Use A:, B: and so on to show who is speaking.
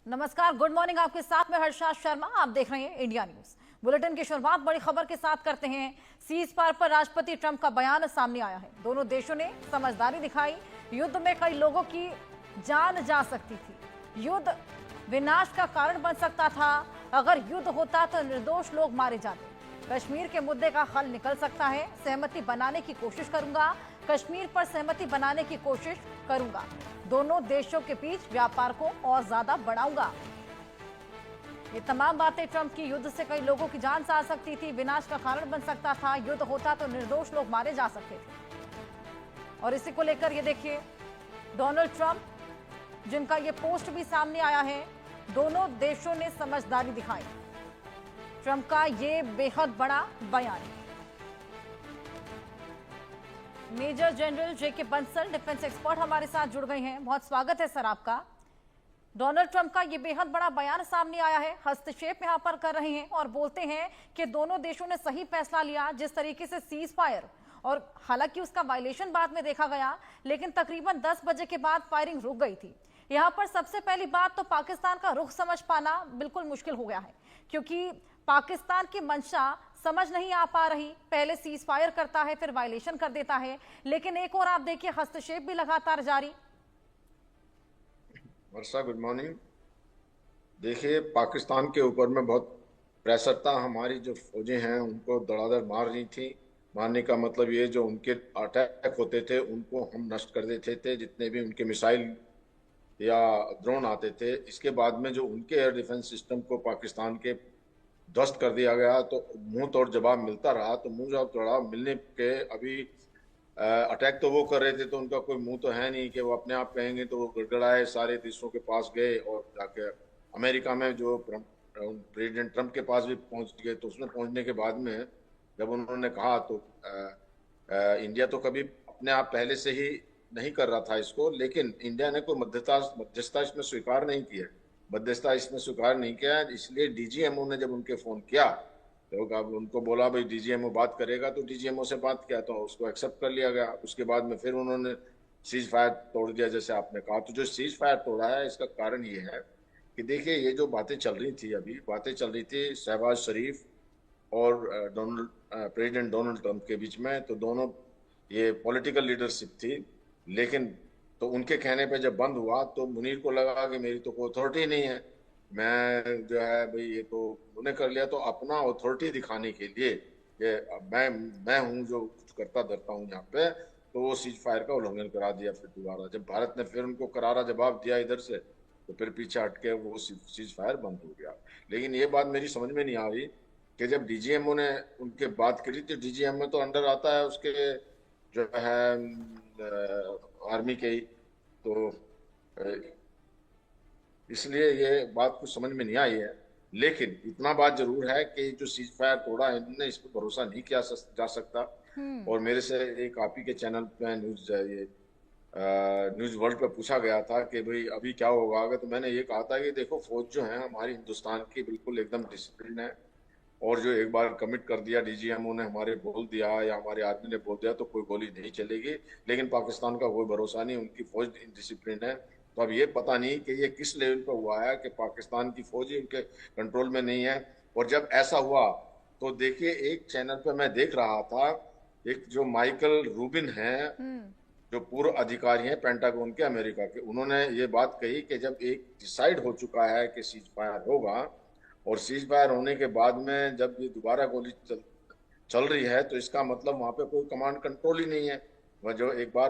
A: नमस्कार, good morning. आपके साथ में हर्षा शर्मा। आप देख रहे हैं इंडिया न्यूज। बुलेटिन की शुरुआत बड़ी खबर के साथ करते हैं। सीज फायर पर राष्ट्रपति ट्रंप का बयान सामने आया है। दोनों देशों ने समझदारी दिखाई। युद्ध में कई लोगों की जान जा सकती थी। युद्ध विनाश का कारण बन सकता था। अगर युद्ध होता तो निर्दोष लोग मारे जाते। कश्मीर के मुद्दे का हल निकल सकता है। सहमति बनाने की कोशिश करूंगा। कश्मीर पर सहमति बनाने की कोशिश करूंगा। दोनों देशों के बीच व्यापार को और ज्यादा बढ़ाऊंगा। ये तमाम बातें ट्रंप की। युद्ध से कई लोगों की जान जा सकती थी। विनाश का कारण बन सकता था। युद्ध होता तो निर्दोष लोग मारे जा सकते थे। और इसी को लेकर ये देखिए, डोनाल्ड ट्रंप जिनका ये पोस्ट भी सामने आया है। दोनों देशों ने समझदारी दिखाई। ट्रंप का ये बेहद बड़ा बयान है। मेजर जनरल जेके बंसल, डिफेंस एक्सपर्ट, हमारे साथ जुड़ गए हैं। बहुत स्वागत है सर आपका। डोनाल्ड ट्रंप का ये बेहद बड़ा बयान सामने आया है। हस्तक्षेप यहां पर कर रहे हैं और बोलते हैं कि दोनों देशों ने सही फैसला लिया जिस तरीके से सीज फायर, और हालांकि उसका वायलेशन बाद में देखा गया, लेकिन तकरीबन 10 बजे के बाद फायरिंग रुक गई थी। यहां पर सबसे पहली बात तो पाकिस्तान का रुख समझ पाना बिल्कुल मुश्किल हो गया है, क्योंकि पाकिस्तान की मंशा समझ नहीं आ पा रही। पहले सीज फायर करता है, फिर वायलेशन कर देता है, लेकिन एक और आप देखिए हस्तक्षेप भी लगातार जारी।
B: वर्षा, गुड मॉर्निंग। देखिए, पाकिस्तान के ऊपर में बहुत प्रेशर था। हमारी जो फौजें हैं उनको धड़ाधड़ मार रही थी। मारने का मतलब ये, जो उनके अटैक होते थे उनको हम नष्ट कर देते थे, जितने भी उनके मिसाइल या ड्रोन आते थे। इसके बाद में जो उनके एयर डिफेंस सिस्टम को पाकिस्तान के ध्वस्त कर दिया गया, तो मुंह तोड़ जवाब मिलता रहा। तो मुंह जवाब जवाब मिलने के अभी अटैक तो वो कर रहे थे, तो उनका कोई मुंह तो है नहीं कि वो अपने आप कहेंगे। तो वो गड़गड़ाए सारे देशों के पास गए और जाके अमेरिका में जो प्रेसिडेंट ट्रंप के पास भी पहुंच गए। तो उसमें पहुंचने के बाद में जब उन्होंने कहा, तो इंडिया तो कभी अपने आप पहले से ही नहीं कर रहा था इसको, लेकिन इंडिया ने कोई मध्यस्थता इसमें स्वीकार नहीं किया। मध्यस्थता इसमें स्वीकार नहीं किया, इसलिए डीजीएमओ ने जब उनके फोन किया तो अब उनको बोला भाई डीजीएमओ बात करेगा, तो डीजीएमओ से बात किया तो उसको एक्सेप्ट कर लिया गया। उसके बाद में फिर उन्होंने सीज फायर तोड़ दिया, जैसे आपने कहा। तो जो सीज फायर तोड़ा है, इसका कारण ये है कि देखिए, ये जो बातें चल रही थी, अभी बातें चल रही थी शहबाज शरीफ और प्रेसिडेंट डोनाल्ड ट्रंप के बीच में। तो दोनों ये पॉलिटिकल लीडरशिप थी, लेकिन तो उनके कहने पे जब बंद हुआ तो मुनीर को लगा कि मेरी तो कोई अथॉरिटी नहीं है, मैं जो है भाई ये तो उन्होंने कर लिया। तो अपना अथॉरिटी दिखाने के लिए कि मैं हूँ जो कुछ करता धरता हूँ यहाँ पे, तो वो सीज फायर का उल्लंघन करा दिया। फिर दोबारा जब भारत ने फिर उनको करारा जवाब दिया इधर से, तो फिर पीछे हटके वो सीज फायर बंद हो गया। लेकिन ये बात मेरी समझ में नहीं आ रही कि जब डीजीएमओ ने उनके बात करी, तो डीजीएमओ तो अंडर आता है उसके जो है आर्मी के ही। तो इसलिए ये बात कुछ समझ में नहीं आई है। लेकिन इतना बात जरूर है कि जो सीज फायर तोड़ा है इन्होंने, इस पर भरोसा नहीं किया जा सकता। और मेरे से एक आप ही के चैनल पे न्यूज वर्ल्ड पे पूछा गया था कि भाई अभी क्या होगा आगे, तो मैंने ये कहा था कि देखो, फौज जो है हमारी हिंदुस्तान की बिल्कुल एकदम डिसिप्लिन है। और जो एक बार कमिट कर दिया डीजीएमओ ने, हमारे बोल दिया या हमारे आर्मी ने बोल दिया, तो कोई गोली नहीं चलेगी। लेकिन पाकिस्तान का कोई भरोसा नहीं, उनकी फौज डिसिप्लिन है। तो अब ये पता नहीं कि ये किस लेवल पर हुआ है कि पाकिस्तान की फौज ही उनके कंट्रोल में नहीं है। और जब ऐसा हुआ तो देखिए, एक चैनल पे मैं देख रहा था, एक जो माइकल रूबिन है, जो पूर्व अधिकारी हैं पेंटागन के अमेरिका के, उन्होंने ये बात कही कि जब एक डिसाइड हो चुका है कि सीज फायर होगा, और सीज फायर होने के बाद में जब ये दोबारा गोली चल रही है, तो इसका मतलब वहां पे कोई कमांड कंट्रोल ही नहीं है। वह जो एक बार